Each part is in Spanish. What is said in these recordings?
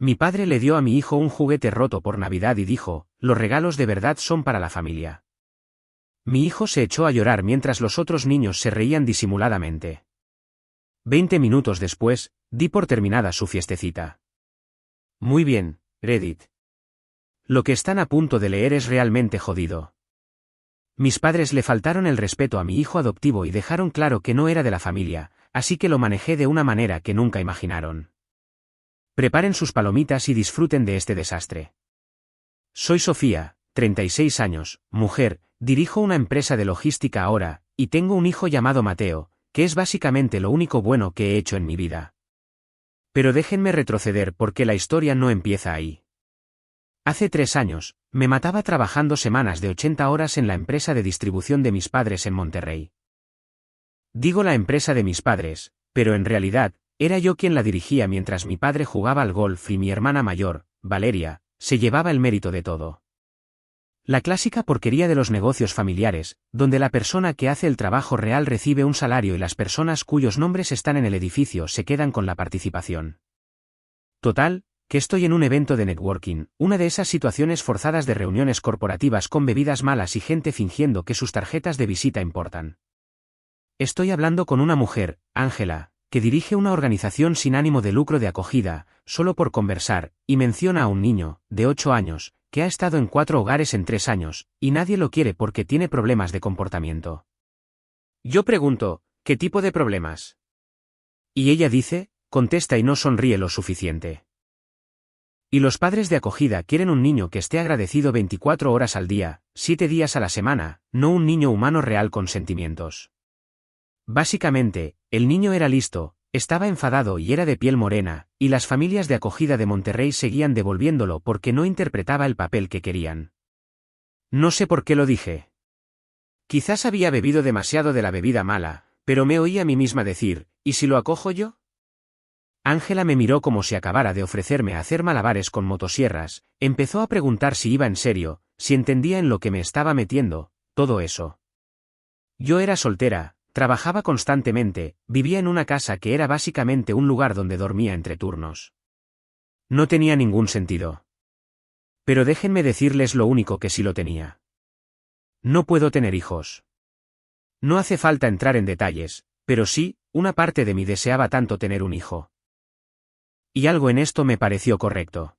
Mi padre le dio a mi hijo un juguete roto por Navidad y dijo, los regalos de verdad son para la familia. Mi hijo se echó a llorar mientras los otros niños se reían disimuladamente. 20 minutos después, di por terminada su fiestecita. Muy bien, Reddit. Lo que están a punto de leer es realmente jodido. Mis padres le faltaron el respeto a mi hijo adoptivo y dejaron claro que no era de la familia, así que lo manejé de una manera que nunca imaginaron. Preparen sus palomitas y disfruten de este desastre. Soy Sofía, 36 años, mujer, dirijo una empresa de logística ahora, y tengo un hijo llamado Mateo, que es básicamente lo único bueno que he hecho en mi vida. Pero déjenme retroceder porque la historia no empieza ahí. Hace 3 años, me mataba trabajando semanas de 80 horas en la empresa de distribución de mis padres en Monterrey. Digo la empresa de mis padres, pero en realidad, era yo quien la dirigía mientras mi padre jugaba al golf y mi hermana mayor, Valeria, se llevaba el mérito de todo. La clásica porquería de los negocios familiares, donde la persona que hace el trabajo real recibe un salario y las personas cuyos nombres están en el edificio se quedan con la participación. Total, que estoy en un evento de networking, una de esas situaciones forzadas de reuniones corporativas con bebidas malas y gente fingiendo que sus tarjetas de visita importan. Estoy hablando con una mujer, Ángela, que dirige una organización sin ánimo de lucro de acogida, solo por conversar, y menciona a un niño, de 8 años, que ha estado en 4 hogares en 3 años, y nadie lo quiere porque tiene problemas de comportamiento. Yo pregunto, ¿qué tipo de problemas? Y ella dice, contesta y no sonríe lo suficiente. Y los padres de acogida quieren un niño que esté agradecido 24 horas al día, 7 días a la semana, no un niño humano real con sentimientos. Básicamente, el niño era listo, estaba enfadado y era de piel morena, y las familias de acogida de Monterrey seguían devolviéndolo porque no interpretaba el papel que querían. No sé por qué lo dije. Quizás había bebido demasiado de la bebida mala, pero me oí a mí misma decir, ¿y si lo acojo yo? Ángela me miró como si acabara de ofrecerme a hacer malabares con motosierras, empezó a preguntar si iba en serio, si entendía en lo que me estaba metiendo, todo eso. Yo era soltera. Trabajaba constantemente, vivía en una casa que era básicamente un lugar donde dormía entre turnos. No tenía ningún sentido. Pero déjenme decirles lo único que sí lo tenía. No puedo tener hijos. No hace falta entrar en detalles, pero sí, una parte de mí deseaba tanto tener un hijo. Y algo en esto me pareció correcto.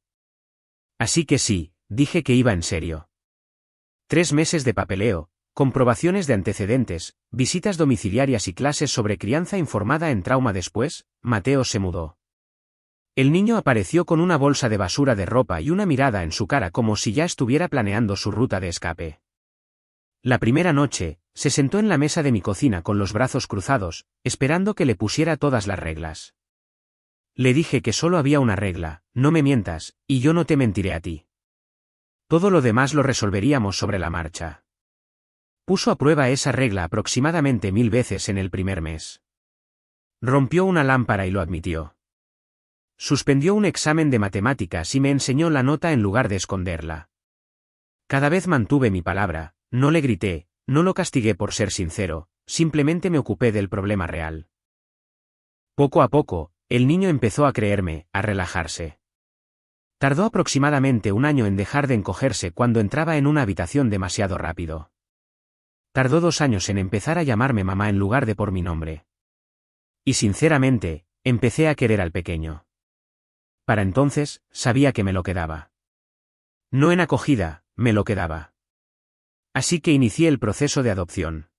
Así que sí, dije que iba en serio. 3 meses de papeleo, comprobaciones de antecedentes, visitas domiciliarias y clases sobre crianza informada en trauma. Después, Mateo se mudó. El niño apareció con una bolsa de basura de ropa y una mirada en su cara como si ya estuviera planeando su ruta de escape. La primera noche, se sentó en la mesa de mi cocina con los brazos cruzados, esperando que le pusiera todas las reglas. Le dije que solo había una regla, no me mientas, y yo no te mentiré a ti. Todo lo demás lo resolveríamos sobre la marcha. Puso a prueba esa regla aproximadamente 1000 veces en el primer mes. Rompió una lámpara y lo admitió. Suspendió un examen de matemáticas y me enseñó la nota en lugar de esconderla. Cada vez mantuve mi palabra, no le grité, no lo castigué por ser sincero, simplemente me ocupé del problema real. Poco a poco, el niño empezó a creerme, a relajarse. Tardó aproximadamente 1 año en dejar de encogerse cuando entraba en una habitación demasiado rápido. Tardó 2 años en empezar a llamarme mamá en lugar de por mi nombre. Y sinceramente, empecé a querer al pequeño. Para entonces, sabía que me lo quedaba. No en acogida, me lo quedaba. Así que inicié el proceso de adopción.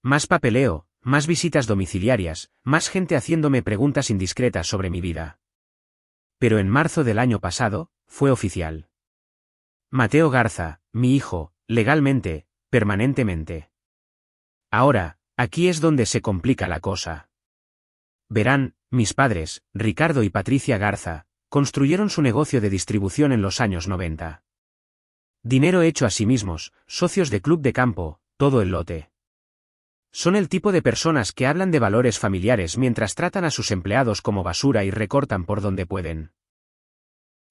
Más papeleo, más visitas domiciliarias, más gente haciéndome preguntas indiscretas sobre mi vida. Pero en marzo del año pasado, fue oficial. Mateo Garza, mi hijo, legalmente, permanentemente. Ahora, aquí es donde se complica la cosa. Verán, mis padres, Ricardo y Patricia Garza, construyeron su negocio de distribución en los años 90. Dinero hecho a sí mismos, socios de club de campo, todo el lote. Son el tipo de personas que hablan de valores familiares mientras tratan a sus empleados como basura y recortan por donde pueden.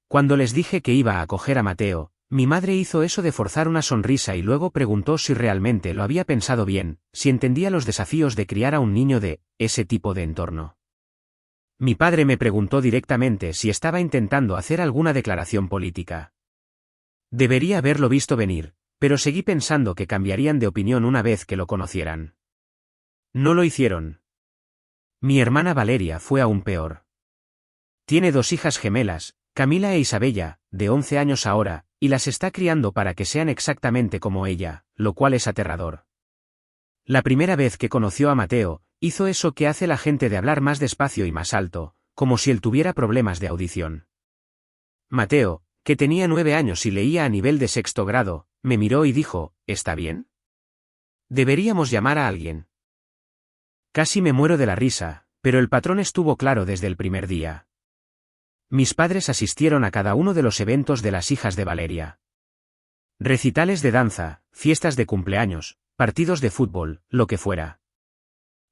Cuando les dije que iba a acoger a Mateo, mi madre hizo eso de forzar una sonrisa y luego preguntó si realmente lo había pensado bien, si entendía los desafíos de criar a un niño de ese tipo de entorno. Mi padre me preguntó directamente si estaba intentando hacer alguna declaración política. Debería haberlo visto venir, pero seguí pensando que cambiarían de opinión una vez que lo conocieran. No lo hicieron. Mi hermana Valeria fue aún peor. Tiene 2 hijas gemelas, Camila e Isabella, de 11 años ahora, y las está criando para que sean exactamente como ella, lo cual es aterrador. La primera vez que conoció a Mateo, hizo eso que hace la gente de hablar más despacio y más alto, como si él tuviera problemas de audición. Mateo, que tenía 9 años y leía a nivel de 6º grado, me miró y dijo, ¿está bien? Deberíamos llamar a alguien. Casi me muero de la risa, pero el patrón estuvo claro desde el primer día. Mis padres asistieron a cada uno de los eventos de las hijas de Valeria. Recitales de danza, fiestas de cumpleaños, partidos de fútbol, lo que fuera.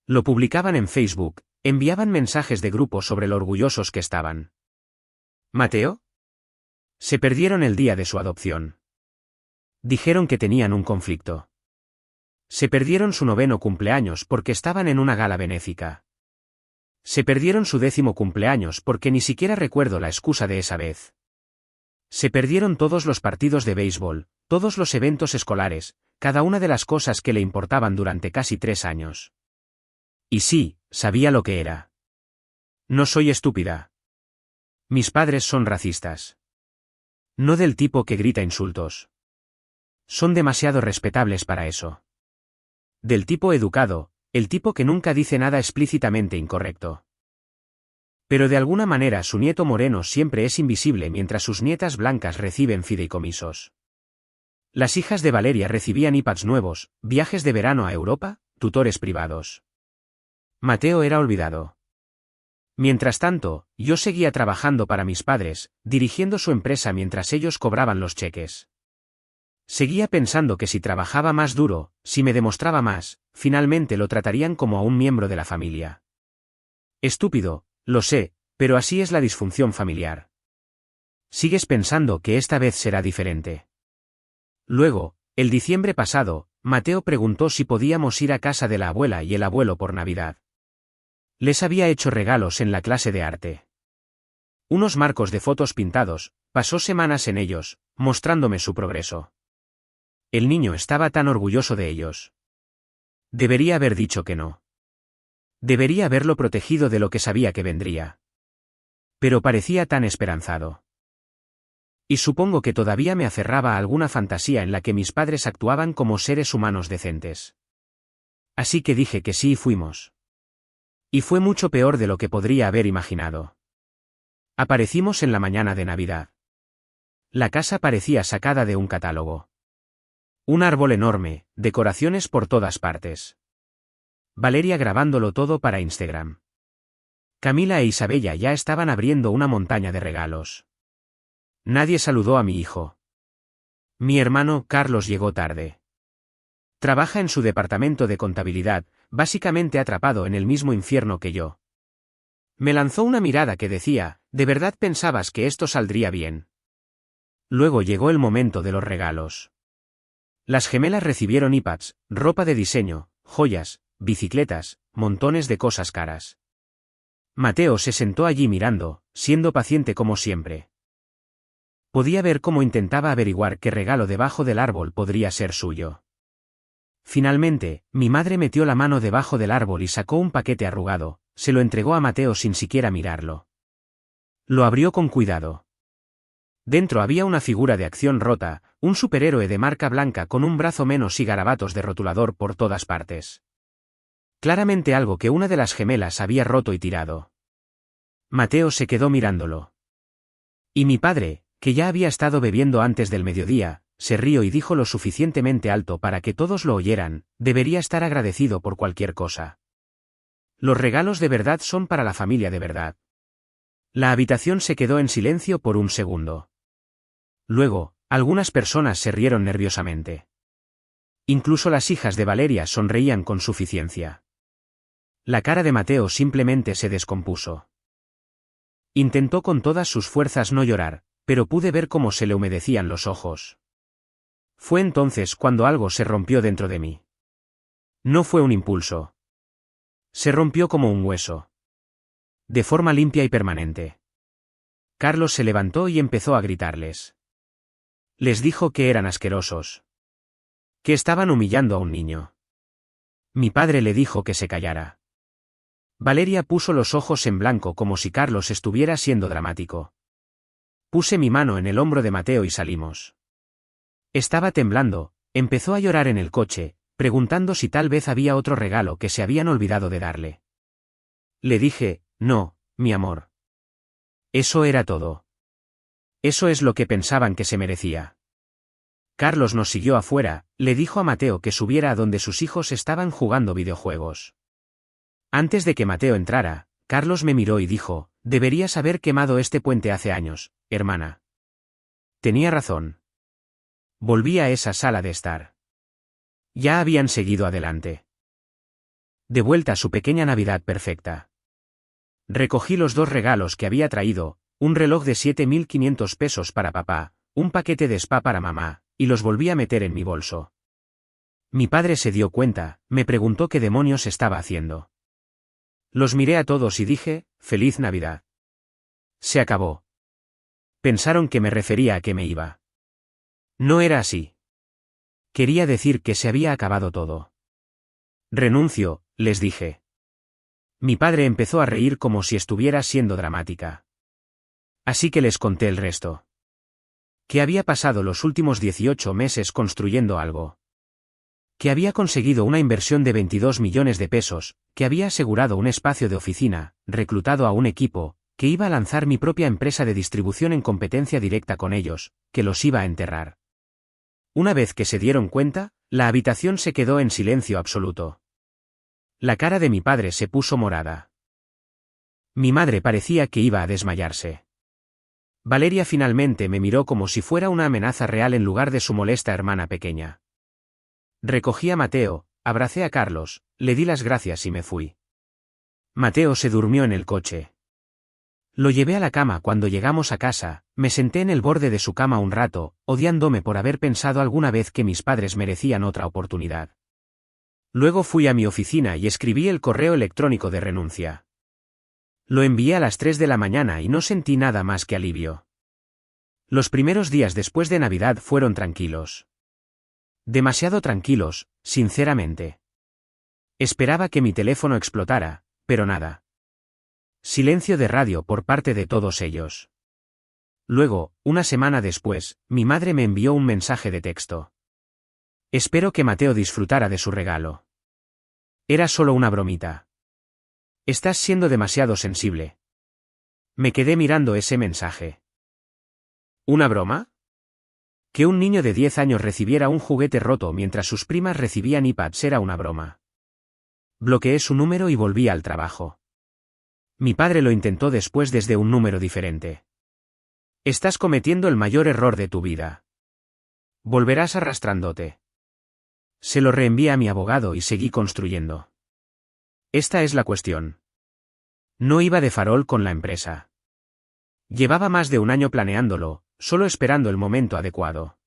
Lo publicaban en Facebook, enviaban mensajes de grupo sobre lo orgullosos que estaban. ¿Mateo? Se perdieron el día de su adopción. Dijeron que tenían un conflicto. Se perdieron su 9º cumpleaños porque estaban en una gala benéfica. Se perdieron su 10º cumpleaños porque ni siquiera recuerdo la excusa de esa vez. Se perdieron todos los partidos de béisbol, todos los eventos escolares, cada una de las cosas que le importaban durante casi 3 años. Y sí, sabía lo que era. No soy estúpida. Mis padres son racistas. No del tipo que grita insultos. Son demasiado respetables para eso. Del tipo educado, el tipo que nunca dice nada explícitamente incorrecto. Pero de alguna manera su nieto moreno siempre es invisible mientras sus nietas blancas reciben fideicomisos. Las hijas de Valeria recibían iPads nuevos, viajes de verano a Europa, tutores privados. Mateo era olvidado. Mientras tanto, yo seguía trabajando para mis padres, dirigiendo su empresa mientras ellos cobraban los cheques. Seguía pensando que si trabajaba más duro, si me demostraba más, finalmente lo tratarían como a un miembro de la familia. Estúpido, lo sé, pero así es la disfunción familiar. Sigues pensando que esta vez será diferente. Luego, el diciembre pasado, Mateo preguntó si podíamos ir a casa de la abuela y el abuelo por Navidad. Les había hecho regalos en la clase de arte. Unos marcos de fotos pintados, pasó semanas en ellos, mostrándome su progreso. El niño estaba tan orgulloso de ellos. Debería haber dicho que no. Debería haberlo protegido de lo que sabía que vendría. Pero parecía tan esperanzado. Y supongo que todavía me aferraba a alguna fantasía en la que mis padres actuaban como seres humanos decentes. Así que dije que sí y fuimos. Y fue mucho peor de lo que podría haber imaginado. Aparecimos en la mañana de Navidad. La casa parecía sacada de un catálogo. Un árbol enorme, decoraciones por todas partes. Valeria grabándolo todo para Instagram. Camila e Isabella ya estaban abriendo una montaña de regalos. Nadie saludó a mi hijo. Mi hermano, Carlos, llegó tarde. Trabaja en su departamento de contabilidad, básicamente atrapado en el mismo infierno que yo. Me lanzó una mirada que decía, ¿de verdad pensabas que esto saldría bien? Luego llegó el momento de los regalos. Las gemelas recibieron iPads, ropa de diseño, joyas, bicicletas, montones de cosas caras. Mateo se sentó allí mirando, siendo paciente como siempre. Podía ver cómo intentaba averiguar qué regalo debajo del árbol podría ser suyo. Finalmente, mi madre metió la mano debajo del árbol y sacó un paquete arrugado, se lo entregó a Mateo sin siquiera mirarlo. Lo abrió con cuidado. Dentro había una figura de acción rota, un superhéroe de marca blanca con un brazo menos y garabatos de rotulador por todas partes. Claramente algo que una de las gemelas había roto y tirado. Mateo se quedó mirándolo. Y mi padre, que ya había estado bebiendo antes del mediodía, se rió y dijo lo suficientemente alto para que todos lo oyeran, debería estar agradecido por cualquier cosa. Los regalos de verdad son para la familia de verdad. La habitación se quedó en silencio por un segundo. Luego, algunas personas se rieron nerviosamente. Incluso las hijas de Valeria sonreían con suficiencia. La cara de Mateo simplemente se descompuso. Intentó con todas sus fuerzas no llorar, pero pude ver cómo se le humedecían los ojos. Fue entonces cuando algo se rompió dentro de mí. No fue un impulso. Se rompió como un hueso. De forma limpia y permanente. Carlos se levantó y empezó a gritarles. Les dijo que eran asquerosos. Que estaban humillando a un niño. Mi padre le dijo que se callara. Valeria puso los ojos en blanco como si Carlos estuviera siendo dramático. Puse mi mano en el hombro de Mateo y salimos. Estaba temblando, empezó a llorar en el coche, preguntando si tal vez había otro regalo que se habían olvidado de darle. Le dije, no, mi amor. Eso era todo. Eso es lo que pensaban que se merecía. Carlos nos siguió afuera, le dijo a Mateo que subiera a donde sus hijos estaban jugando videojuegos. Antes de que Mateo entrara, Carlos me miró y dijo, deberías haber quemado este puente hace años, hermana. Tenía razón. Volví a esa sala de estar. Ya habían seguido adelante. De vuelta a su pequeña Navidad perfecta. Recogí los 2 regalos que había traído, un reloj de 7.500 pesos para papá, un paquete de spa para mamá, y los volví a meter en mi bolso. Mi padre se dio cuenta, me preguntó qué demonios estaba haciendo. Los miré a todos y dije, ¡Feliz Navidad! Se acabó. Pensaron que me refería a que me iba. No era así. Quería decir que se había acabado todo. Renuncio, les dije. Mi padre empezó a reír como si estuviera siendo dramática. Así que les conté el resto. Que había pasado los últimos 18 meses construyendo algo. Que había conseguido una inversión de 22 millones de pesos, que había asegurado un espacio de oficina, reclutado a un equipo, que iba a lanzar mi propia empresa de distribución en competencia directa con ellos, que los iba a enterrar. Una vez que se dieron cuenta, la habitación se quedó en silencio absoluto. La cara de mi padre se puso morada. Mi madre parecía que iba a desmayarse. Valeria finalmente me miró como si fuera una amenaza real en lugar de su molesta hermana pequeña. Recogí a Mateo, abracé a Carlos, le di las gracias y me fui. Mateo se durmió en el coche. Lo llevé a la cama cuando llegamos a casa, me senté en el borde de su cama un rato, odiándome por haber pensado alguna vez que mis padres merecían otra oportunidad. Luego fui a mi oficina y escribí el correo electrónico de renuncia. Lo envié a las 3 de la mañana y no sentí nada más que alivio. Los primeros días después de Navidad fueron tranquilos. Demasiado tranquilos, sinceramente. Esperaba que mi teléfono explotara, pero nada. Silencio de radio por parte de todos ellos. Luego, una semana después, mi madre me envió un mensaje de texto. Espero que Mateo disfrutara de su regalo. Era solo una bromita. Estás siendo demasiado sensible. Me quedé mirando ese mensaje. ¿Una broma? Que un niño de 10 años recibiera un juguete roto mientras sus primas recibían iPads era una broma. Bloqueé su número y volví al trabajo. Mi padre lo intentó después desde un número diferente. Estás cometiendo el mayor error de tu vida. Volverás arrastrándote. Se lo reenvié a mi abogado y seguí construyendo. Esta es la cuestión. No iba de farol con la empresa. Llevaba más de un año planeándolo, solo esperando el momento adecuado.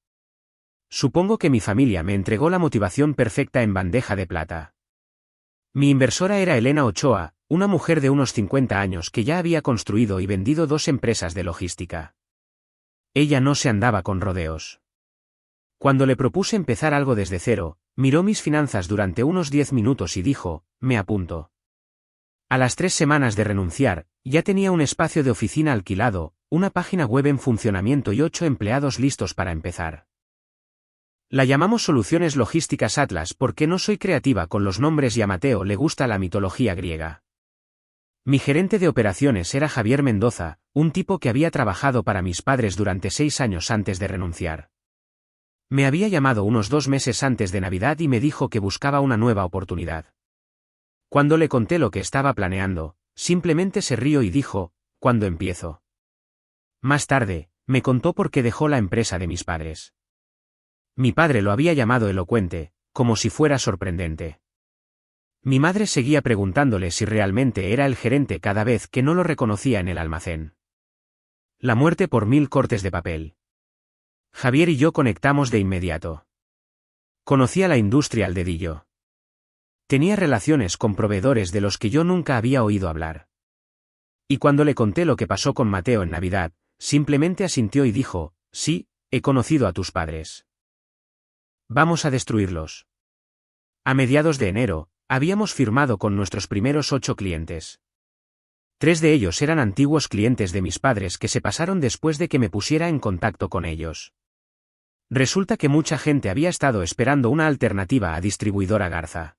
Supongo que mi familia me entregó la motivación perfecta en bandeja de plata. Mi inversora era Elena Ochoa, una mujer de unos 50 años que ya había construido y vendido 2 empresas de logística. Ella no se andaba con rodeos. Cuando le propuse empezar algo desde cero, miró mis finanzas durante unos 10 minutos y dijo, me apunto. A las 3 semanas de renunciar, ya tenía un espacio de oficina alquilado, una página web en funcionamiento y 8 empleados listos para empezar. La llamamos Soluciones Logísticas Atlas porque no soy creativa con los nombres y a Mateo le gusta la mitología griega. Mi gerente de operaciones era Javier Mendoza, un tipo que había trabajado para mis padres durante 6 años antes de renunciar. Me había llamado unos 2 meses antes de Navidad y me dijo que buscaba una nueva oportunidad. Cuando le conté lo que estaba planeando, simplemente se rió y dijo, ¿cuándo empiezo? Más tarde, me contó por qué dejó la empresa de mis padres. Mi padre lo había llamado elocuente, como si fuera sorprendente. Mi madre seguía preguntándole si realmente era el gerente cada vez que no lo reconocía en el almacén. La muerte por 1000 cortes de papel. Javier y yo conectamos de inmediato. Conocía la industria al dedillo. Tenía relaciones con proveedores de los que yo nunca había oído hablar. Y cuando le conté lo que pasó con Mateo en Navidad, simplemente asintió y dijo, sí, he conocido a tus padres. Vamos a destruirlos. A mediados de enero, habíamos firmado con nuestros primeros 8 clientes. 3 de ellos eran antiguos clientes de mis padres que se pasaron después de que me pusiera en contacto con ellos. Resulta que mucha gente había estado esperando una alternativa a Distribuidora Garza.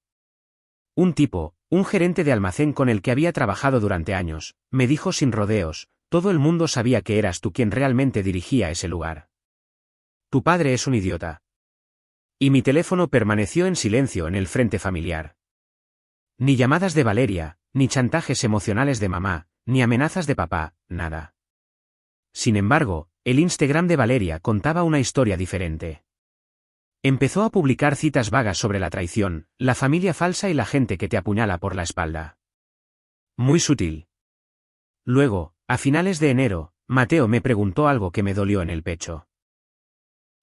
Un tipo, un gerente de almacén con el que había trabajado durante años, me dijo sin rodeos, todo el mundo sabía que eras tú quien realmente dirigía ese lugar. Tu padre es un idiota. Y mi teléfono permaneció en silencio en el frente familiar. Ni llamadas de Valeria, ni chantajes emocionales de mamá, ni amenazas de papá, nada. Sin embargo, el Instagram de Valeria contaba una historia diferente. Empezó a publicar citas vagas sobre la traición, la familia falsa y la gente que te apuñala por la espalda. Muy sutil. Luego, a finales de enero, Mateo me preguntó algo que me dolió en el pecho.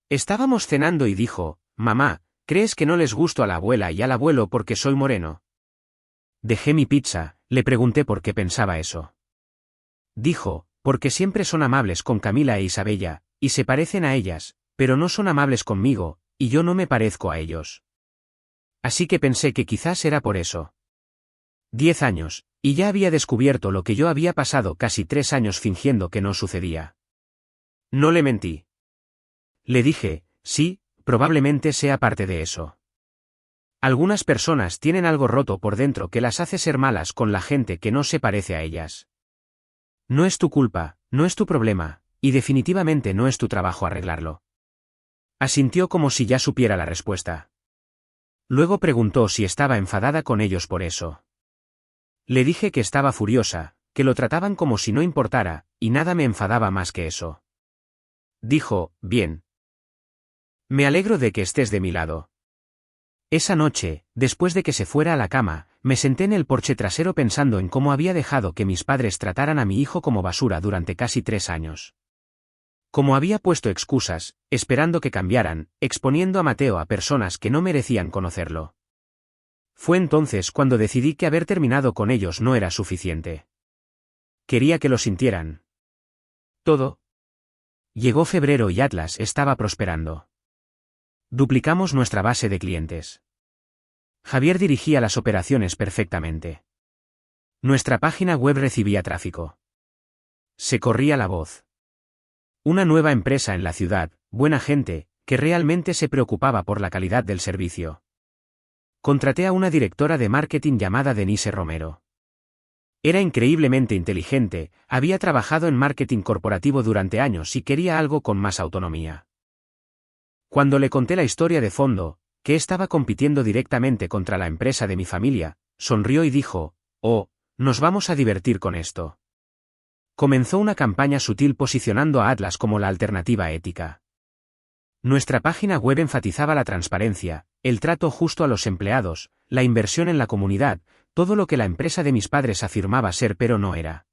Estábamos cenando y dijo, mamá, ¿crees que no les gusto a la abuela y al abuelo porque soy moreno? Dejé mi pizza, le pregunté por qué pensaba eso. Dijo, porque siempre son amables con Camila e Isabella, y se parecen a ellas, pero no son amables conmigo, y yo no me parezco a ellos. Así que pensé que quizás era por eso. 10 años, y ya había descubierto lo que yo había pasado casi 3 años fingiendo que no sucedía. No le mentí. Le dije, sí, probablemente sea parte de eso. Algunas personas tienen algo roto por dentro que las hace ser malas con la gente que no se parece a ellas. No es tu culpa, no es tu problema, y definitivamente no es tu trabajo arreglarlo. Asintió como si ya supiera la respuesta. Luego preguntó si estaba enfadada con ellos por eso. Le dije que estaba furiosa, que lo trataban como si no importara, y nada me enfadaba más que eso. Dijo, bien. Me alegro de que estés de mi lado. Esa noche, después de que se fuera a la cama, me senté en el porche trasero pensando en cómo había dejado que mis padres trataran a mi hijo como basura durante casi 3 años. Cómo había puesto excusas, esperando que cambiaran, exponiendo a Mateo a personas que no merecían conocerlo. Fue entonces cuando decidí que haber terminado con ellos no era suficiente. Quería que lo sintieran. Todo. Llegó febrero y Atlas estaba prosperando. Duplicamos nuestra base de clientes. Javier dirigía las operaciones perfectamente. Nuestra página web recibía tráfico. Se corría la voz. Una nueva empresa en la ciudad, buena gente, que realmente se preocupaba por la calidad del servicio. Contraté a una directora de marketing llamada Denise Romero. Era increíblemente inteligente, había trabajado en marketing corporativo durante años y quería algo con más autonomía. Cuando le conté la historia de fondo, que estaba compitiendo directamente contra la empresa de mi familia, sonrió y dijo, oh, nos vamos a divertir con esto. Comenzó una campaña sutil posicionando a Atlas como la alternativa ética. Nuestra página web enfatizaba la transparencia, el trato justo a los empleados, la inversión en la comunidad, todo lo que la empresa de mis padres afirmaba ser pero no era.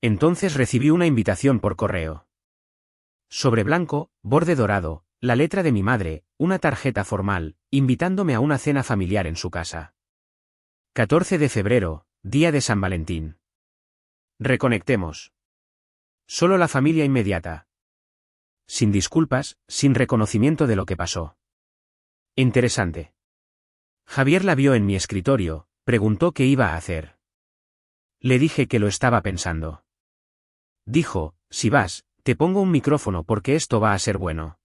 Entonces recibí una invitación por correo. Sobre blanco, borde dorado, la letra de mi madre, una tarjeta formal, invitándome a una cena familiar en su casa. 14 de febrero, día de San Valentín. Reconectemos. Solo la familia inmediata. Sin disculpas, sin reconocimiento de lo que pasó. Interesante. Javier la vio en mi escritorio, preguntó qué iba a hacer. Le dije que lo estaba pensando. Dijo, si vas, te pongo un micrófono porque esto va a ser bueno.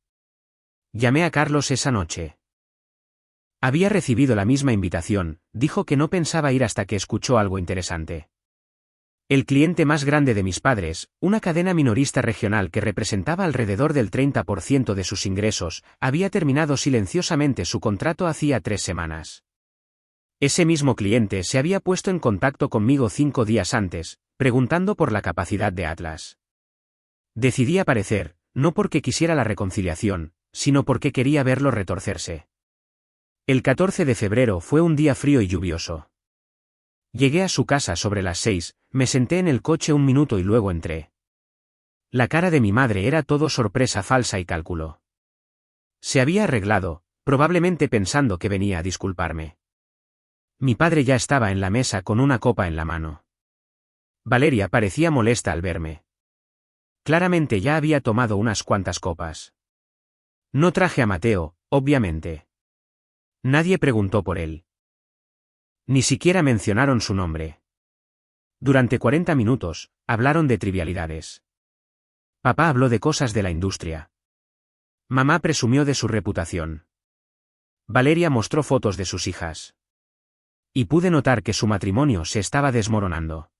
Llamé a Carlos esa noche. Había recibido la misma invitación, dijo que no pensaba ir hasta que escuchó algo interesante. El cliente más grande de mis padres, una cadena minorista regional que representaba alrededor del 30% de sus ingresos, había terminado silenciosamente su contrato hacía 3 semanas. Ese mismo cliente se había puesto en contacto conmigo 5 días antes, preguntando por la capacidad de Atlas. Decidí aparecer, no porque quisiera la reconciliación, sino porque quería verlo retorcerse. El 14 de febrero fue un día frío y lluvioso. Llegué a su casa sobre las 6, me senté en el coche un minuto y luego entré. La cara de mi madre era todo sorpresa falsa y cálculo. Se había arreglado, probablemente pensando que venía a disculparme. Mi padre ya estaba en la mesa con una copa en la mano. Valeria parecía molesta al verme. Claramente ya había tomado unas cuantas copas. No traje a Mateo, obviamente. Nadie preguntó por él. Ni siquiera mencionaron su nombre. Durante 40 minutos, hablaron de trivialidades. Papá habló de cosas de la industria. Mamá presumió de su reputación. Valeria mostró fotos de sus hijas. Y pude notar que su matrimonio se estaba desmoronando.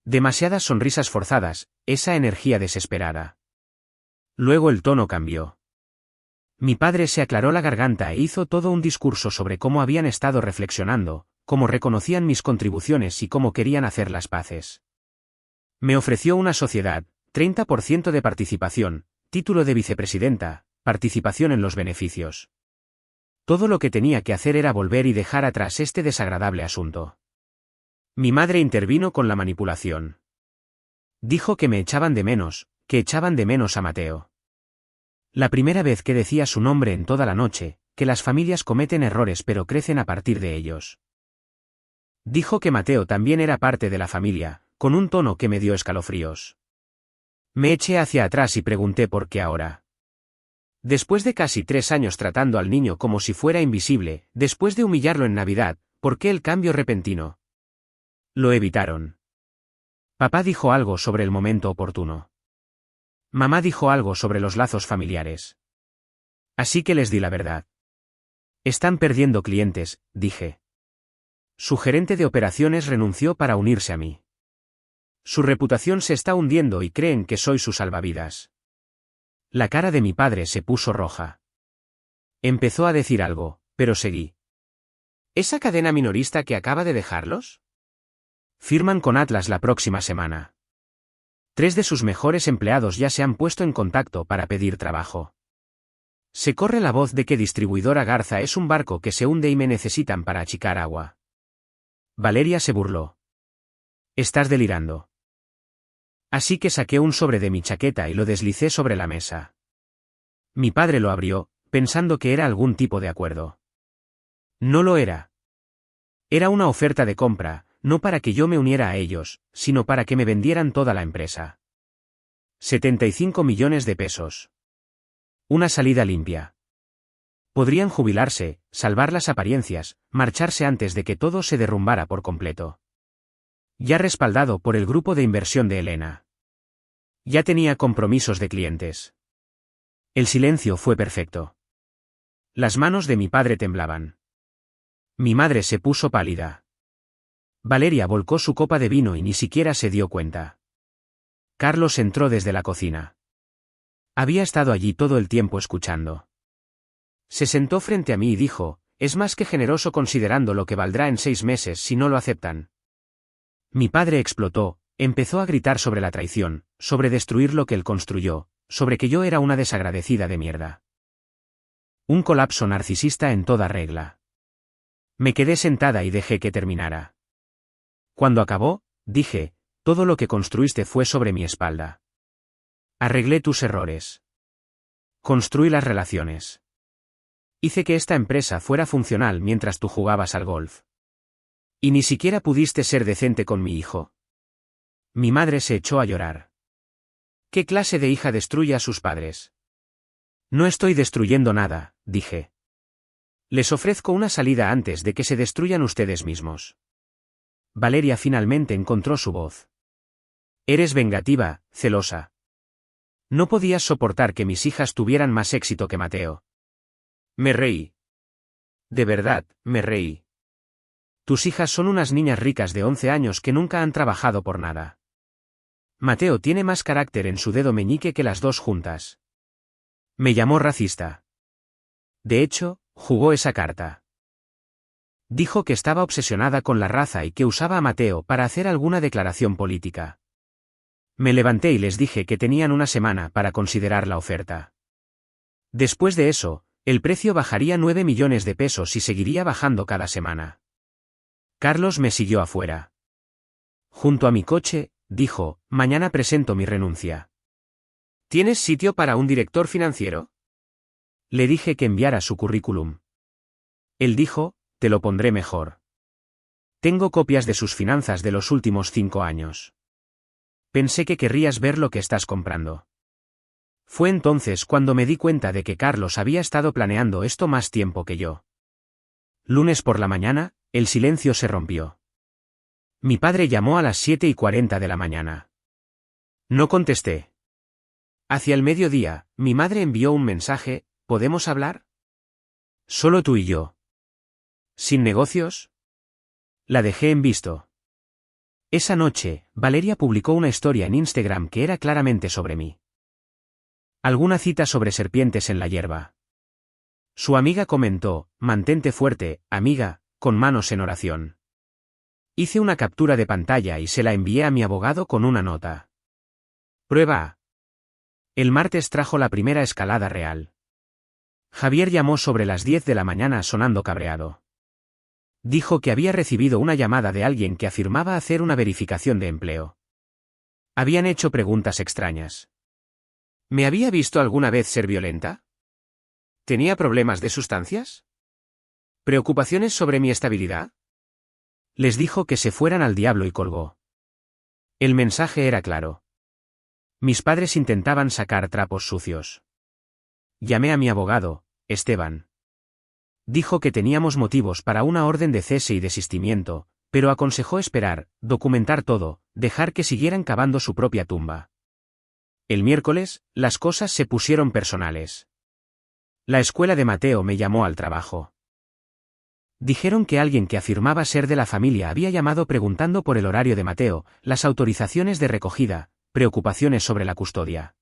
Demasiadas sonrisas forzadas, esa energía desesperada. Luego el tono cambió. Mi padre se aclaró la garganta e hizo todo un discurso sobre cómo habían estado reflexionando, cómo reconocían mis contribuciones y cómo querían hacer las paces. Me ofreció una sociedad, 30% de participación, título de vicepresidenta, participación en los beneficios. Todo lo que tenía que hacer era volver y dejar atrás este desagradable asunto. Mi madre intervino con la manipulación. Dijo que me echaban de menos, que echaban de menos a Mateo. La primera vez que decía su nombre en toda la noche, que las familias cometen errores pero crecen a partir de ellos. Dijo que Mateo también era parte de la familia, con un tono que me dio escalofríos. Me eché hacia atrás y pregunté por qué ahora. Después de casi 3 años tratando al niño como si fuera invisible, después de humillarlo en Navidad, ¿por qué el cambio repentino? Lo evitaron. Papá dijo algo sobre el momento oportuno. Mamá dijo algo sobre los lazos familiares. Así que les di la verdad. Están perdiendo clientes, dije. Su gerente de operaciones renunció para unirse a mí. Su reputación se está hundiendo y creen que soy su salvavidas. La cara de mi padre se puso roja. Empezó a decir algo, pero seguí. ¿Esa cadena minorista que acaba de dejarlos? Firman con Atlas la próxima semana. 3 de sus mejores empleados ya se han puesto en contacto para pedir trabajo. Se corre la voz de que Distribuidora Garza es un barco que se hunde y me necesitan para achicar agua. Valeria se burló. Estás delirando. Así que saqué un sobre de mi chaqueta y lo deslicé sobre la mesa. Mi padre lo abrió, pensando que era algún tipo de acuerdo. No lo era. Era una oferta de compra, no para que yo me uniera a ellos, sino para que me vendieran toda la empresa. 75 millones de pesos. Una salida limpia. Podrían jubilarse, salvar las apariencias, marcharse antes de que todo se derrumbara por completo. Ya respaldado por el grupo de inversión de Elena. Ya tenía compromisos de clientes. El silencio fue perfecto. Las manos de mi padre temblaban. Mi madre se puso pálida. Valeria volcó su copa de vino y ni siquiera se dio cuenta. Carlos entró desde la cocina. Había estado allí todo el tiempo escuchando. Se sentó frente a mí y dijo, es más que generoso considerando lo que valdrá en 6 meses si no lo aceptan. Mi padre explotó, empezó a gritar sobre la traición, sobre destruir lo que él construyó, sobre que yo era una desagradecida de mierda. Un colapso narcisista en toda regla. Me quedé sentada y dejé que terminara. Cuando acabó, dije, todo lo que construiste fue sobre mi espalda. Arreglé tus errores. Construí las relaciones. Hice que esta empresa fuera funcional mientras tú jugabas al golf. Y ni siquiera pudiste ser decente con mi hijo. Mi madre se echó a llorar. ¿Qué clase de hija destruye a sus padres? No estoy destruyendo nada, dije. Les ofrezco una salida antes de que se destruyan ustedes mismos. Valeria finalmente encontró su voz. Eres vengativa, celosa. No podías soportar que mis hijas tuvieran más éxito que Mateo. Me reí. De verdad, me reí. Tus hijas son unas niñas ricas de 11 años que nunca han trabajado por nada. Mateo tiene más carácter en su dedo meñique que las dos juntas. Me llamó racista. De hecho, jugó esa carta. Dijo que estaba obsesionada con la raza y que usaba a Mateo para hacer alguna declaración política. Me levanté y les dije que tenían una semana para considerar la oferta. Después de eso, el precio bajaría 9 millones de pesos y seguiría bajando cada semana. Carlos me siguió afuera. Junto a mi coche, dijo, mañana presento mi renuncia. ¿Tienes sitio para un director financiero? Le dije que enviara su currículum. Él dijo, te lo pondré mejor. Tengo copias de sus finanzas de los últimos 5 años. Pensé que querrías ver lo que estás comprando. Fue entonces cuando me di cuenta de que Carlos había estado planeando esto más tiempo que yo. Lunes por la mañana, el silencio se rompió. Mi padre llamó a las 7:40 de la mañana. No contesté. Hacia el mediodía, mi madre envió un mensaje: ¿podemos hablar? Solo tú y yo. ¿Sin negocios? La dejé en visto. Esa noche, Valeria publicó una historia en Instagram que era claramente sobre mí. Alguna cita sobre serpientes en la hierba. Su amiga comentó: mantente fuerte, amiga, con manos en oración. Hice una captura de pantalla y se la envié a mi abogado con una nota. Prueba A. El martes trajo la primera escalada real. Javier llamó sobre las 10 de la mañana sonando cabreado. Dijo que había recibido una llamada de alguien que afirmaba hacer una verificación de empleo. Habían hecho preguntas extrañas. ¿Me había visto alguna vez ser violenta? ¿Tenía problemas de sustancias? ¿Preocupaciones sobre mi estabilidad? Les dijo que se fueran al diablo y colgó. El mensaje era claro. Mis padres intentaban sacar trapos sucios. Llamé a mi abogado, Esteban. Dijo que teníamos motivos para una orden de cese y desistimiento, pero aconsejó esperar, documentar todo, dejar que siguieran cavando su propia tumba. El miércoles, las cosas se pusieron personales. La escuela de Mateo me llamó al trabajo. Dijeron que alguien que afirmaba ser de la familia había llamado preguntando por el horario de Mateo, las autorizaciones de recogida, preocupaciones sobre la custodia.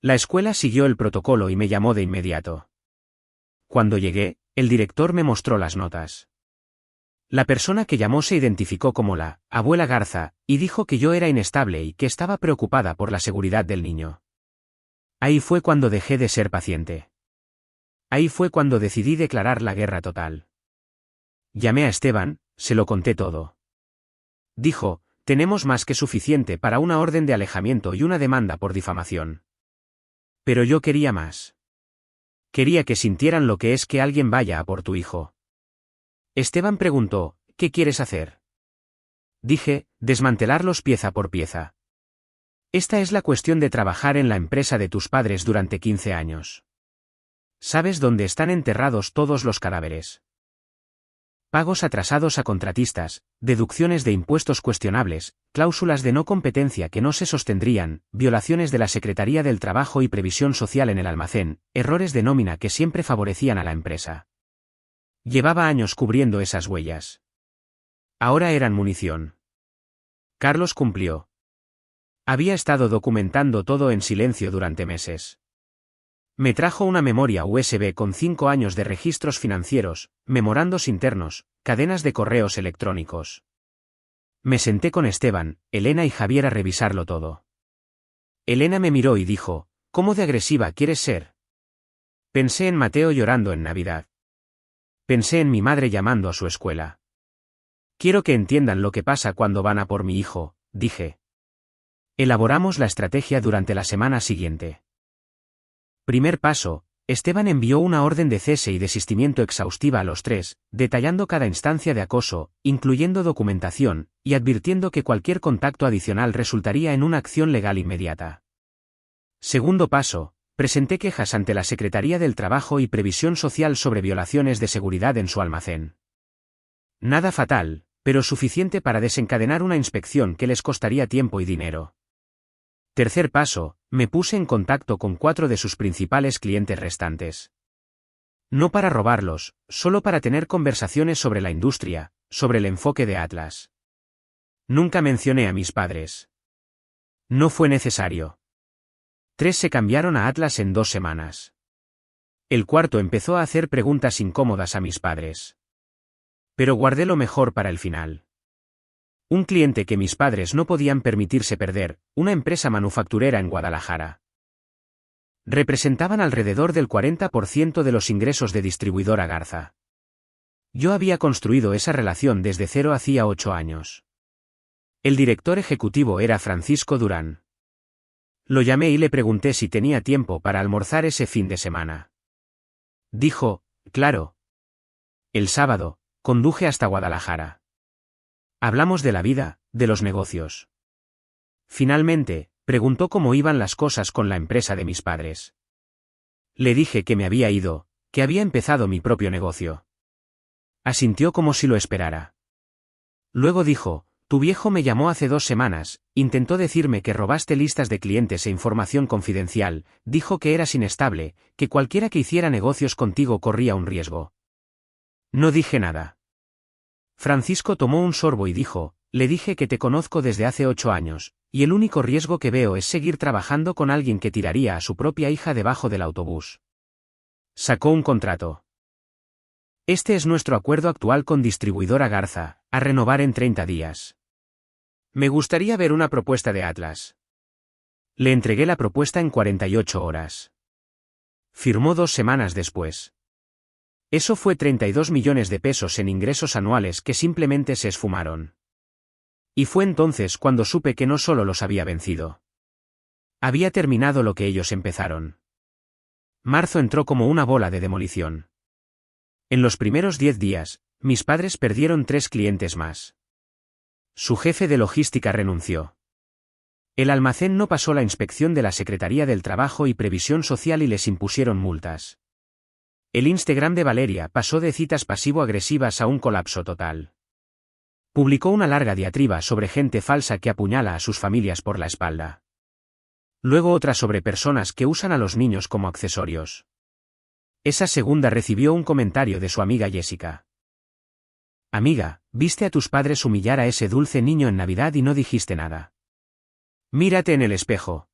La escuela siguió el protocolo y me llamó de inmediato. Cuando llegué, el director me mostró las notas. La persona que llamó se identificó como la abuela Garza, y dijo que yo era inestable y que estaba preocupada por la seguridad del niño. Ahí fue cuando dejé de ser paciente. Ahí fue cuando decidí declarar la guerra total. Llamé a Esteban, se lo conté todo. Dijo: tenemos más que suficiente para una orden de alejamiento y una demanda por difamación. Pero yo quería más. Quería que sintieran lo que es que alguien vaya a por tu hijo. Esteban preguntó: ¿qué quieres hacer? Dije: desmantelarlos pieza por pieza. Esta es la cuestión de trabajar en la empresa de tus padres durante 15 años. ¿Sabes dónde están enterrados todos los cadáveres? Pagos atrasados a contratistas, deducciones de impuestos cuestionables, cláusulas de no competencia que no se sostendrían, violaciones de la Secretaría del Trabajo y Previsión Social en el almacén, errores de nómina que siempre favorecían a la empresa. Llevaba años cubriendo esas huellas. Ahora eran munición. Carlos cumplió. Había estado documentando todo en silencio durante meses. Me trajo una memoria USB con 5 años de registros financieros, memorandos internos, cadenas de correos electrónicos. Me senté con Esteban, Elena y Javier a revisarlo todo. Elena me miró y dijo: ¿cómo de agresiva quieres ser? Pensé en Mateo llorando en Navidad. Pensé en mi madre llamando a su escuela. Quiero que entiendan lo que pasa cuando van a por mi hijo, dije. Elaboramos la estrategia durante la semana siguiente. Primer paso: Esteban envió una orden de cese y desistimiento exhaustiva a los 3, detallando cada instancia de acoso, incluyendo documentación, y advirtiendo que cualquier contacto adicional resultaría en una acción legal inmediata. Segundo paso: presenté quejas ante la Secretaría del Trabajo y Previsión Social sobre violaciones de seguridad en su almacén. Nada fatal, pero suficiente para desencadenar una inspección que les costaría tiempo y dinero. Tercer paso: me puse en contacto con 4 de sus principales clientes restantes. No para robarlos, solo para tener conversaciones sobre la industria, sobre el enfoque de Atlas. Nunca mencioné a mis padres. No fue necesario. 3 se cambiaron a Atlas en 2 semanas. El cuarto empezó a hacer preguntas incómodas a mis padres. Pero guardé lo mejor para el final. Un cliente que mis padres no podían permitirse perder, una empresa manufacturera en Guadalajara. Representaban alrededor del 40% de los ingresos de distribuidora Garza. Yo había construido esa relación desde cero hacía 8 años. El director ejecutivo era Francisco Durán. Lo llamé y le pregunté si tenía tiempo para almorzar ese fin de semana. Dijo: claro. El sábado, conduje hasta Guadalajara. Hablamos de la vida, de los negocios. Finalmente, preguntó cómo iban las cosas con la empresa de mis padres. Le dije que me había ido, que había empezado mi propio negocio. Asintió como si lo esperara. Luego dijo, tu viejo me llamó hace 2 semanas, intentó decirme que robaste listas de clientes e información confidencial, dijo que eras inestable, que cualquiera que hiciera negocios contigo corría un riesgo. No dije nada. Francisco tomó un sorbo y dijo, le dije que te conozco desde hace 8 años, y el único riesgo que veo es seguir trabajando con alguien que tiraría a su propia hija debajo del autobús. Sacó un contrato. Este es nuestro acuerdo actual con distribuidora Garza, a renovar en 30 días. Me gustaría ver una propuesta de Atlas. Le entregué la propuesta en 48 horas. Firmó 2 semanas después. Eso fue 32 millones de pesos en ingresos anuales que simplemente se esfumaron. Y fue entonces cuando supe que no solo los había vencido. Había terminado lo que ellos empezaron. Marzo entró como una bola de demolición. En los primeros 10 días, mis padres perdieron 3 clientes más. Su jefe de logística renunció. El almacén no pasó la inspección de la Secretaría del Trabajo y Previsión Social y les impusieron multas. El Instagram de Valeria pasó de citas pasivo-agresivas a un colapso total. Publicó una larga diatriba sobre gente falsa que apuñala a sus familias por la espalda. Luego otra sobre personas que usan a los niños como accesorios. Esa segunda recibió un comentario de su amiga Jessica. Amiga, viste a tus padres humillar a ese dulce niño en Navidad y no dijiste nada. Mírate en el espejo.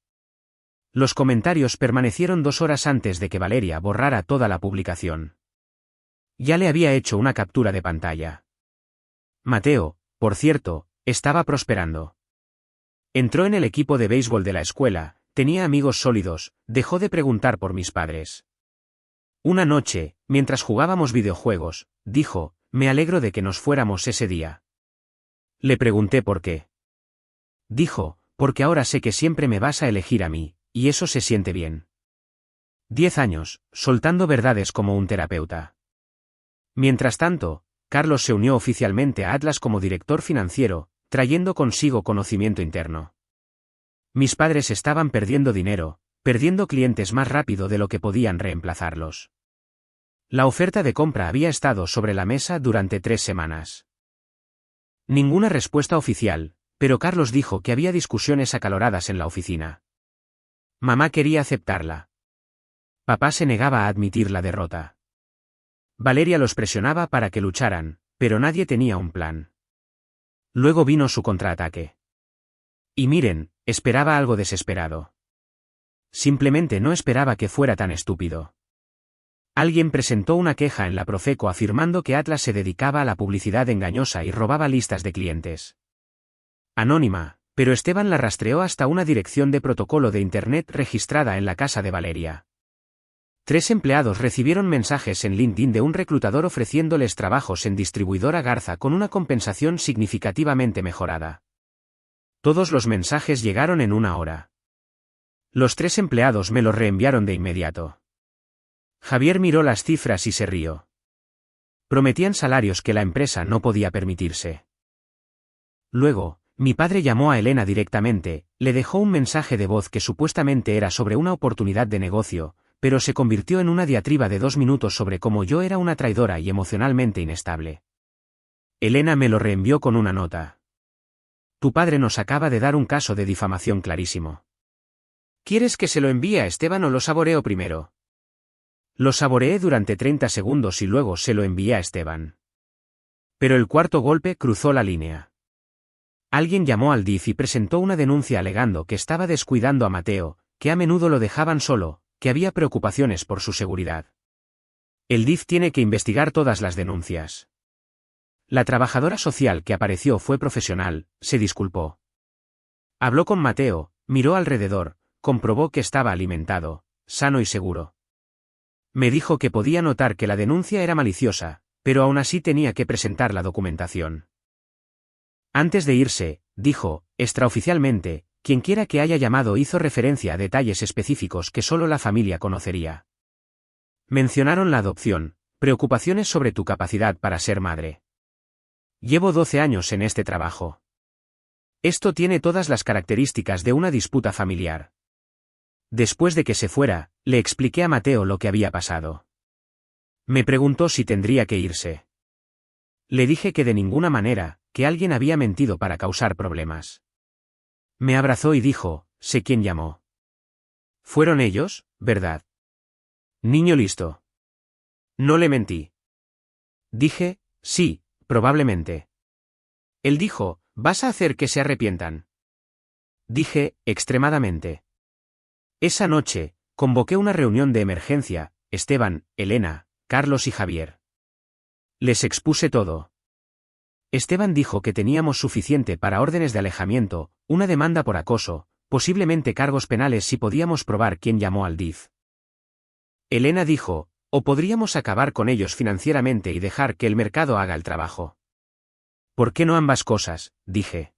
Los comentarios permanecieron 2 horas antes de que Valeria borrara toda la publicación. Ya le había hecho una captura de pantalla. Mateo, por cierto, estaba prosperando. Entró en el equipo de béisbol de la escuela, tenía amigos sólidos, dejó de preguntar por mis padres. Una noche, mientras jugábamos videojuegos, dijo, me alegro de que nos fuéramos ese día. Le pregunté por qué. Dijo, porque ahora sé que siempre me vas a elegir a mí, y eso se siente bien. 10 años, soltando verdades como un terapeuta. Mientras tanto, Carlos se unió oficialmente a Atlas como director financiero, trayendo consigo conocimiento interno. Mis padres estaban perdiendo dinero, perdiendo clientes más rápido de lo que podían reemplazarlos. La oferta de compra había estado sobre la mesa durante 3 semanas. Ninguna respuesta oficial, pero Carlos dijo que había discusiones acaloradas en la oficina. Mamá quería aceptarla. Papá se negaba a admitir la derrota. Valeria los presionaba para que lucharan, pero nadie tenía un plan. Luego vino su contraataque. Y miren, esperaba algo desesperado. Simplemente no esperaba que fuera tan estúpido. Alguien presentó una queja en la Profeco afirmando que Atlas se dedicaba a la publicidad engañosa y robaba listas de clientes. Anónima, pero Esteban la rastreó hasta una dirección de protocolo de Internet registrada en la casa de Valeria. 3 empleados recibieron mensajes en LinkedIn de un reclutador ofreciéndoles trabajos en distribuidora Garza con una compensación significativamente mejorada. Todos los mensajes llegaron en 1 hora. Los 3 empleados me los reenviaron de inmediato. Javier miró las cifras y se rió. Prometían salarios que la empresa no podía permitirse. Luego, mi padre llamó a Elena directamente, le dejó un mensaje de voz que supuestamente era sobre una oportunidad de negocio, pero se convirtió en una diatriba de 2 minutos sobre cómo yo era una traidora y emocionalmente inestable. Elena me lo reenvió con una nota. Tu padre nos acaba de dar un caso de difamación clarísimo. ¿Quieres que se lo envíe a Esteban o lo saboreo primero? Lo saboreé durante 30 segundos y luego se lo envié a Esteban. Pero el cuarto golpe cruzó la línea. Alguien llamó al DIF y presentó una denuncia alegando que estaba descuidando a Mateo, que a menudo lo dejaban solo, que había preocupaciones por su seguridad. El DIF tiene que investigar todas las denuncias. La trabajadora social que apareció fue profesional, se disculpó. Habló con Mateo, miró alrededor, comprobó que estaba alimentado, sano y seguro. Me dijo que podía notar que la denuncia era maliciosa, pero aún así tenía que presentar la documentación. Antes de irse, dijo, extraoficialmente, quienquiera que haya llamado hizo referencia a detalles específicos que solo la familia conocería. Mencionaron la adopción, preocupaciones sobre tu capacidad para ser madre. Llevo 12 años en este trabajo. Esto tiene todas las características de una disputa familiar. Después de que se fuera, le expliqué a Mateo lo que había pasado. Me preguntó si tendría que irse. Le dije que de ninguna manera, que alguien había mentido para causar problemas. Me abrazó y dijo, sé quién llamó. Fueron ellos, ¿verdad? Niño listo. No le mentí. Dije, sí, probablemente. Él dijo, ¿vas a hacer que se arrepientan? Dije, extremadamente. Esa noche, convoqué una reunión de emergencia, Esteban, Elena, Carlos y Javier. Les expuse todo. Esteban dijo que teníamos suficiente para órdenes de alejamiento, una demanda por acoso, posiblemente cargos penales si podíamos probar quién llamó al DIF. Elena dijo, o podríamos acabar con ellos financieramente y dejar que el mercado haga el trabajo. ¿Por qué no ambas cosas?, dije.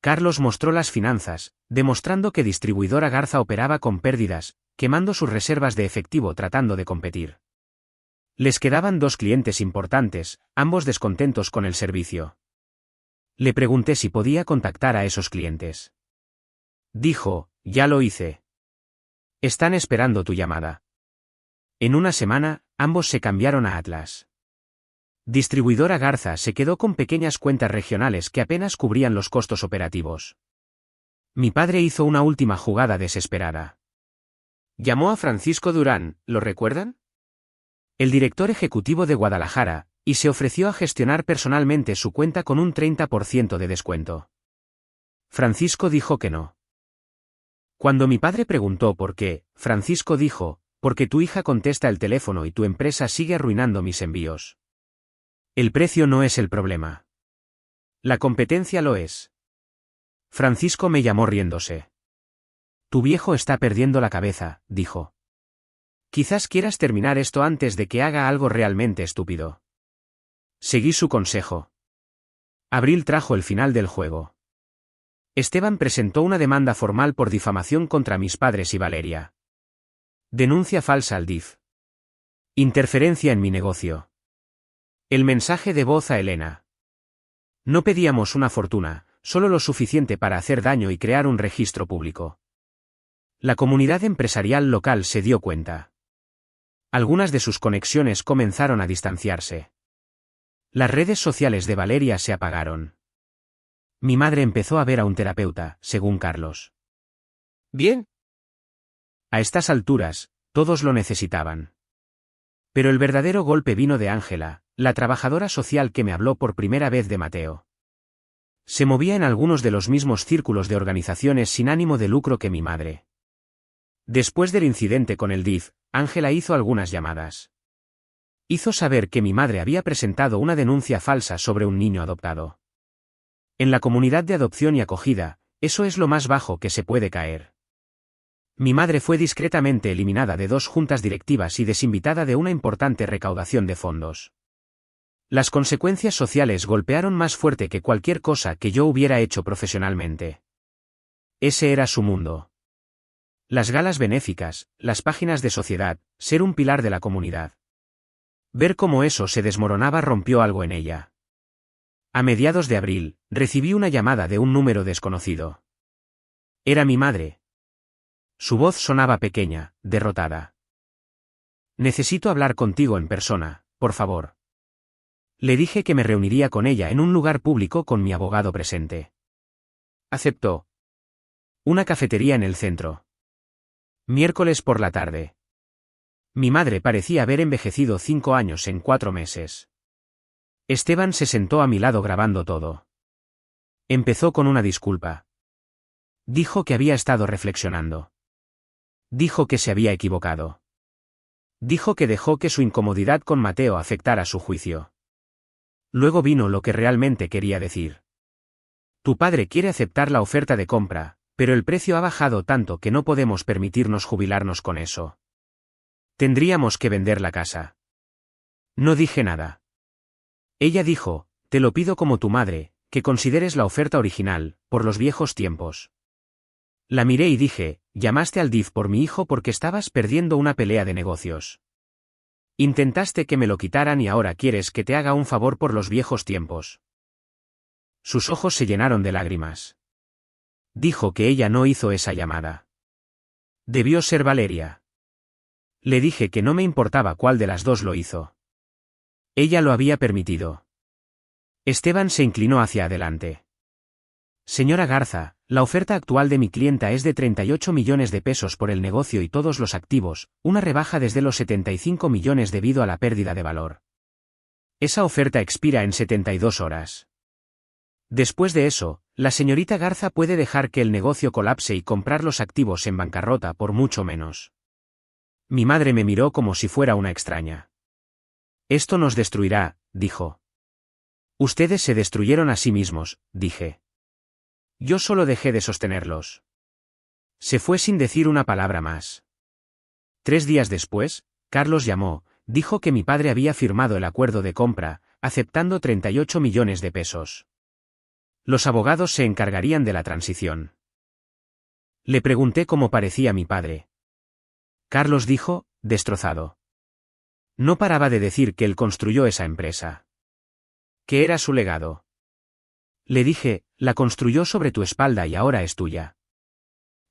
Carlos mostró las finanzas, demostrando que Distribuidora Garza operaba con pérdidas, quemando sus reservas de efectivo tratando de competir. Les quedaban 2 clientes importantes, ambos descontentos con el servicio. Le pregunté si podía contactar a esos clientes. Dijo, ya lo hice. Están esperando tu llamada. En una semana, ambos se cambiaron a Atlas. Distribuidora Garza se quedó con pequeñas cuentas regionales que apenas cubrían los costos operativos. Mi padre hizo una última jugada desesperada. Llamó a Francisco Durán, ¿lo recuerdan? El director ejecutivo de Guadalajara, y se ofreció a gestionar personalmente su cuenta con un 30% de descuento. Francisco dijo que no. Cuando mi padre preguntó por qué, Francisco dijo, porque tu hija contesta el teléfono y tu empresa sigue arruinando mis envíos. El precio no es el problema. La competencia lo es. Francisco me llamó riéndose. Tu viejo está perdiendo la cabeza, dijo. Quizás quieras terminar esto antes de que haga algo realmente estúpido. Seguí su consejo. Abril trajo el final del juego. Esteban presentó una demanda formal por difamación contra mis padres y Valeria. Denuncia falsa al DIF. Interferencia en mi negocio. El mensaje de voz a Elena. No pedíamos una fortuna, solo lo suficiente para hacer daño y crear un registro público. La comunidad empresarial local se dio cuenta. Algunas de sus conexiones comenzaron a distanciarse. Las redes sociales de Valeria se apagaron. Mi madre empezó a ver a un terapeuta, según Carlos. Bien. A estas alturas, todos lo necesitaban. Pero el verdadero golpe vino de Ángela, la trabajadora social que me habló por primera vez de Mateo. Se movía en algunos de los mismos círculos de organizaciones sin ánimo de lucro que mi madre. Después del incidente con el DIF, Ángela hizo algunas llamadas. Hizo saber que mi madre había presentado una denuncia falsa sobre un niño adoptado. En la comunidad de adopción y acogida, eso es lo más bajo que se puede caer. Mi madre fue discretamente eliminada de 2 juntas directivas y desinvitada de una importante recaudación de fondos. Las consecuencias sociales golpearon más fuerte que cualquier cosa que yo hubiera hecho profesionalmente. Ese era su mundo. Las galas benéficas, las páginas de sociedad, ser un pilar de la comunidad. Ver cómo eso se desmoronaba rompió algo en ella. A mediados de abril, recibí una llamada de un número desconocido. Era mi madre. Su voz sonaba pequeña, derrotada. Necesito hablar contigo en persona, por favor. Le dije que me reuniría con ella en un lugar público con mi abogado presente. Aceptó. Una cafetería en el centro. Miércoles por la tarde. Mi madre parecía haber envejecido 5 años en 4 meses. Esteban se sentó a mi lado grabando todo. Empezó con una disculpa. Dijo que había estado reflexionando. Dijo que se había equivocado. Dijo que dejó que su incomodidad con Mateo afectara su juicio. Luego vino lo que realmente quería decir. Tu padre quiere aceptar la oferta de compra, pero el precio ha bajado tanto que no podemos permitirnos jubilarnos con eso. Tendríamos que vender la casa. No dije nada. Ella dijo, te lo pido como tu madre, que consideres la oferta original, por los viejos tiempos. La miré y dije, llamaste al DIF por mi hijo porque estabas perdiendo una pelea de negocios. Intentaste que me lo quitaran y ahora quieres que te haga un favor por los viejos tiempos. Sus ojos se llenaron de lágrimas. Dijo que ella no hizo esa llamada. Debió ser Valeria. Le dije que no me importaba cuál de las dos lo hizo. Ella lo había permitido. Esteban se inclinó hacia adelante. Señora Garza, la oferta actual de mi clienta es de 38 millones de pesos por el negocio y todos los activos, una rebaja desde los 75 millones debido a la pérdida de valor. Esa oferta expira en 72 horas. Después de eso, la señorita Garza puede dejar que el negocio colapse y comprar los activos en bancarrota por mucho menos. Mi madre me miró como si fuera una extraña. Esto nos destruirá, dijo. Ustedes se destruyeron a sí mismos, dije. Yo solo dejé de sostenerlos. Se fue sin decir una palabra más. 3 días después, Carlos llamó, dijo que mi padre había firmado el acuerdo de compra, aceptando 38 millones de pesos. Los abogados se encargarían de la transición. Le pregunté cómo parecía mi padre. Carlos dijo, destrozado. No paraba de decir que él construyó esa empresa. ¿Qué era su legado? Le dije, la construyó sobre tu espalda y ahora es tuya.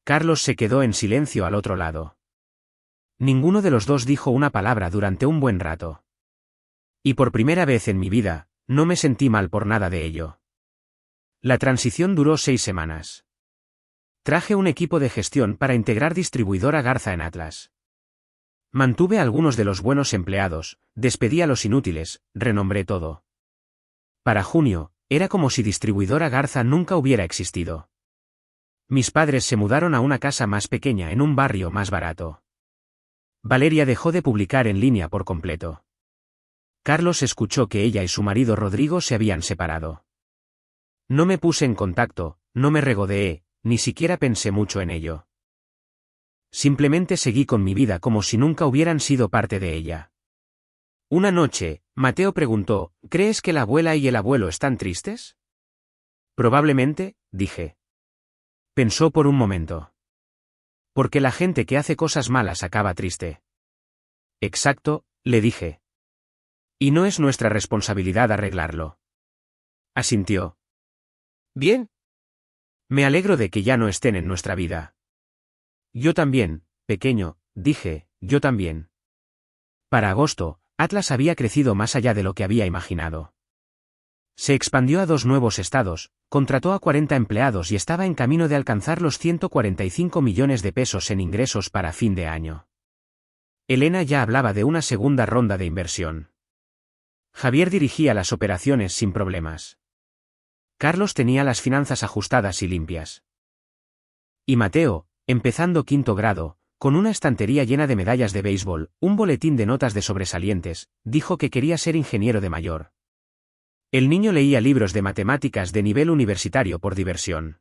Carlos se quedó en silencio al otro lado. Ninguno de los dos dijo una palabra durante un buen rato. Y por primera vez en mi vida, no me sentí mal por nada de ello. La transición duró 6 semanas. Traje un equipo de gestión para integrar distribuidora Garza en Atlas. Mantuve a algunos de los buenos empleados, despedí a los inútiles, renombré todo. Para junio, era como si distribuidora Garza nunca hubiera existido. Mis padres se mudaron a una casa más pequeña en un barrio más barato. Valeria dejó de publicar en línea por completo. Carlos escuchó que ella y su marido Rodrigo se habían separado. No me puse en contacto, no me regodeé, ni siquiera pensé mucho en ello. Simplemente seguí con mi vida como si nunca hubieran sido parte de ella. Una noche, Mateo preguntó, ¿crees que la abuela y el abuelo están tristes? Probablemente, dije. Pensó por un momento. Porque la gente que hace cosas malas acaba triste. Exacto, le dije. Y no es nuestra responsabilidad arreglarlo. Asintió. Bien. Me alegro de que ya no estén en nuestra vida. Yo también, pequeño, dije, yo también. Para agosto, Atlas había crecido más allá de lo que había imaginado. Se expandió a 2 nuevos estados, contrató a 40 empleados y estaba en camino de alcanzar los 145 millones de pesos en ingresos para fin de año. Elena ya hablaba de una segunda ronda de inversión. Javier dirigía las operaciones sin problemas. Carlos tenía las finanzas ajustadas y limpias. Y Mateo, empezando 5º grado, con una estantería llena de medallas de béisbol, un boletín de notas de sobresalientes, dijo que quería ser ingeniero de mayor. El niño leía libros de matemáticas de nivel universitario por diversión.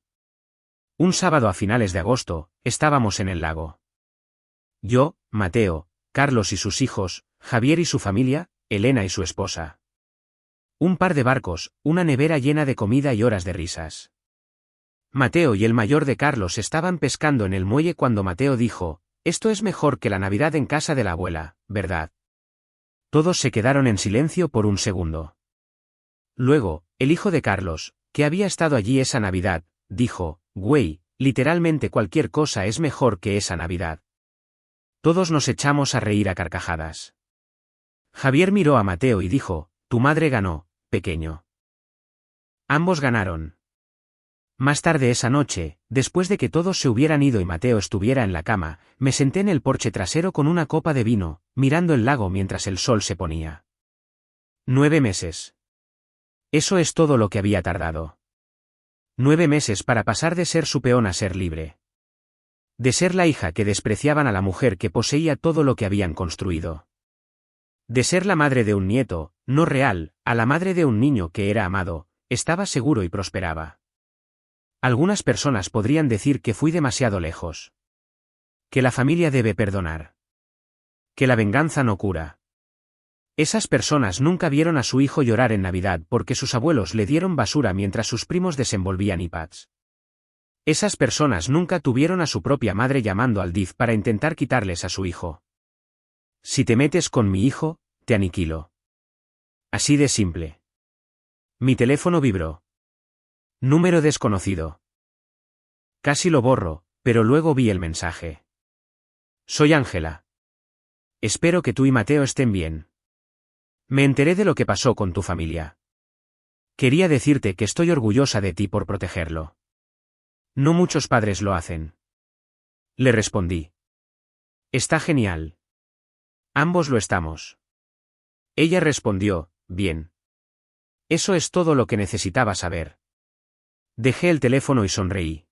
Un sábado a finales de agosto, estábamos en el lago. Yo, Mateo, Carlos y sus hijos, Javier y su familia, Elena y su esposa. Un par de barcos, una nevera llena de comida y horas de risas. Mateo y el mayor de Carlos estaban pescando en el muelle cuando Mateo dijo, «Esto es mejor que la Navidad en casa de la abuela, ¿verdad?» Todos se quedaron en silencio por un segundo. Luego, el hijo de Carlos, que había estado allí esa Navidad, dijo, «Güey, literalmente cualquier cosa es mejor que esa Navidad». Todos nos echamos a reír a carcajadas. Javier miró a Mateo y dijo, «Tu madre ganó, pequeño». Ambos ganaron. Más tarde esa noche, después de que todos se hubieran ido y Mateo estuviera en la cama, me senté en el porche trasero con una copa de vino, mirando el lago mientras el sol se ponía. 9 meses. Eso es todo lo que había tardado. 9 meses para pasar de ser su peón a ser libre. De ser la hija que despreciaban a la mujer que poseía todo lo que habían construido. De ser la madre de un nieto, no real, a la madre de un niño que era amado, estaba seguro y prosperaba. Algunas personas podrían decir que fui demasiado lejos. Que la familia debe perdonar. Que la venganza no cura. Esas personas nunca vieron a su hijo llorar en Navidad porque sus abuelos le dieron basura mientras sus primos desenvolvían iPads. Esas personas nunca tuvieron a su propia madre llamando al DIF para intentar quitarles a su hijo. Si te metes con mi hijo, te aniquilo. Así de simple. Mi teléfono vibró. Número desconocido. Casi lo borro, pero luego vi el mensaje. Soy Ángela. Espero que tú y Mateo estén bien. Me enteré de lo que pasó con tu familia. Quería decirte que estoy orgullosa de ti por protegerlo. No muchos padres lo hacen. Le respondí. Está genial. Ambos lo estamos. Ella respondió, bien. Eso es todo lo que necesitaba saber. Dejé el teléfono y sonreí.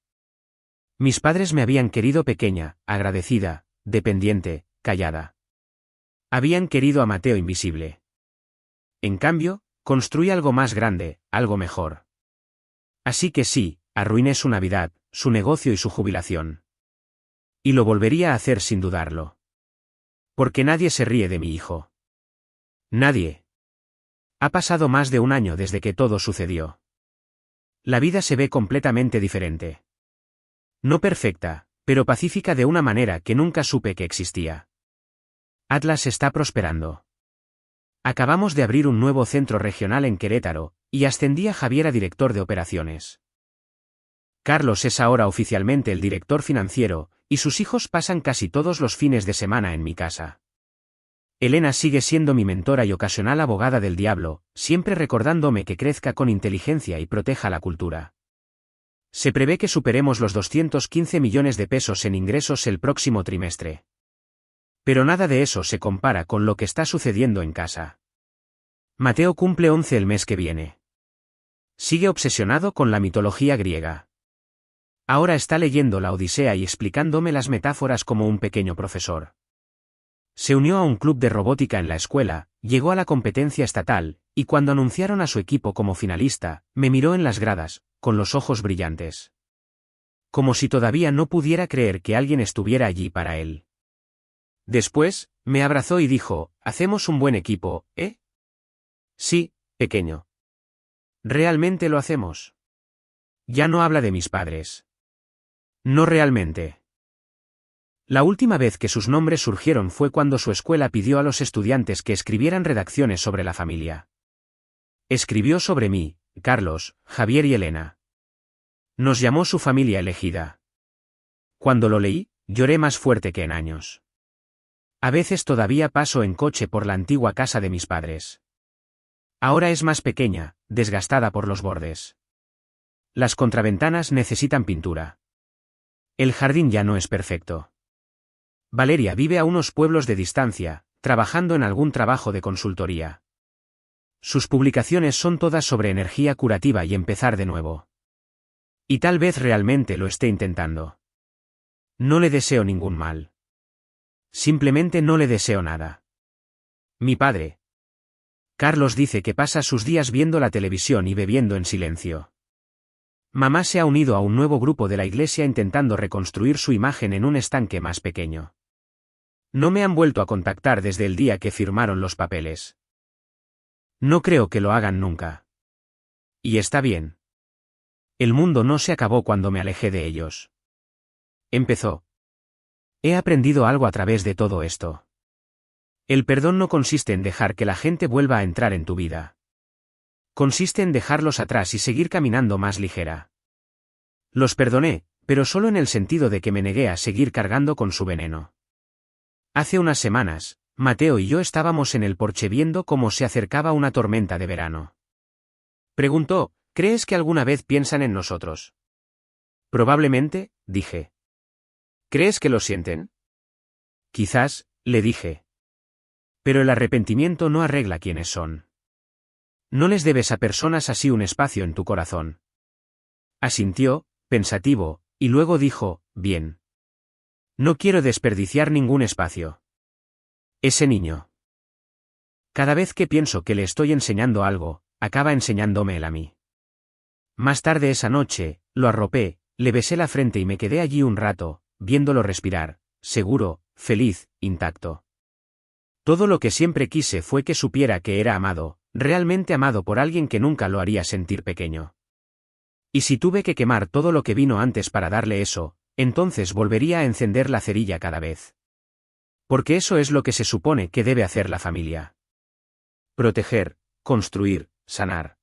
Mis padres me habían querido pequeña, agradecida, dependiente, callada. Habían querido a Mateo invisible. En cambio, construí algo más grande, algo mejor. Así que sí, arruiné su Navidad, su negocio y su jubilación. Y lo volvería a hacer sin dudarlo. Porque nadie se ríe de mi hijo. Nadie. Ha pasado más de un año desde que todo sucedió. La vida se ve completamente diferente. No perfecta, pero pacífica de una manera que nunca supe que existía. Atlas está prosperando. Acabamos de abrir un nuevo centro regional en Querétaro, y ascendí a Javier a director de operaciones. Carlos es ahora oficialmente el director financiero, y sus hijos pasan casi todos los fines de semana en mi casa. Elena sigue siendo mi mentora y ocasional abogada del diablo, siempre recordándome que crezca con inteligencia y proteja la cultura. Se prevé que superemos los 215 millones de pesos en ingresos el próximo trimestre. Pero nada de eso se compara con lo que está sucediendo en casa. Mateo cumple 11 el mes que viene. Sigue obsesionado con la mitología griega. Ahora está leyendo la Odisea y explicándome las metáforas como un pequeño profesor. Se unió a un club de robótica en la escuela, llegó a la competencia estatal, y cuando anunciaron a su equipo como finalista, me miró en las gradas, con los ojos brillantes. Como si todavía no pudiera creer que alguien estuviera allí para él. Después, me abrazó y dijo, «Hacemos un buen equipo, ¿eh?» «Sí, pequeño. Realmente lo hacemos». Ya no habla de mis padres. No realmente. La última vez que sus nombres surgieron fue cuando su escuela pidió a los estudiantes que escribieran redacciones sobre la familia. Escribió sobre mí, Carlos, Javier y Elena. Nos llamó su familia elegida. Cuando lo leí, lloré más fuerte que en años. A veces todavía paso en coche por la antigua casa de mis padres. Ahora es más pequeña, desgastada por los bordes. Las contraventanas necesitan pintura. El jardín ya no es perfecto. Valeria vive a unos pueblos de distancia, trabajando en algún trabajo de consultoría. Sus publicaciones son todas sobre energía curativa y empezar de nuevo. Y tal vez realmente lo esté intentando. No le deseo ningún mal. Simplemente no le deseo nada. Mi padre. Carlos dice que pasa sus días viendo la televisión y bebiendo en silencio. Mamá se ha unido a un nuevo grupo de la iglesia intentando reconstruir su imagen en un estanque más pequeño. No me han vuelto a contactar desde el día que firmaron los papeles. No creo que lo hagan nunca. Y está bien. El mundo no se acabó cuando me alejé de ellos. Empezó. He aprendido algo a través de todo esto. El perdón no consiste en dejar que la gente vuelva a entrar en tu vida. Consiste en dejarlos atrás y seguir caminando más ligera. Los perdoné, pero solo en el sentido de que me negué a seguir cargando con su veneno. Hace unas semanas, Mateo y yo estábamos en el porche viendo cómo se acercaba una tormenta de verano. Preguntó, ¿crees que alguna vez piensan en nosotros? Probablemente, dije. ¿Crees que lo sienten? Quizás, le dije. Pero el arrepentimiento no arregla quiénes son. No les debes a personas así un espacio en tu corazón. Asintió, pensativo, y luego dijo, bien. No quiero desperdiciar ningún espacio. Ese niño. Cada vez que pienso que le estoy enseñando algo, acaba enseñándome él a mí. Más tarde esa noche, lo arropé, le besé la frente y me quedé allí un rato, viéndolo respirar, seguro, feliz, intacto. Todo lo que siempre quise fue que supiera que era amado, realmente amado por alguien que nunca lo haría sentir pequeño. Y si tuve que quemar todo lo que vino antes para darle eso, entonces volvería a encender la cerilla cada vez. Porque eso es lo que se supone que debe hacer la familia. Proteger, construir, sanar.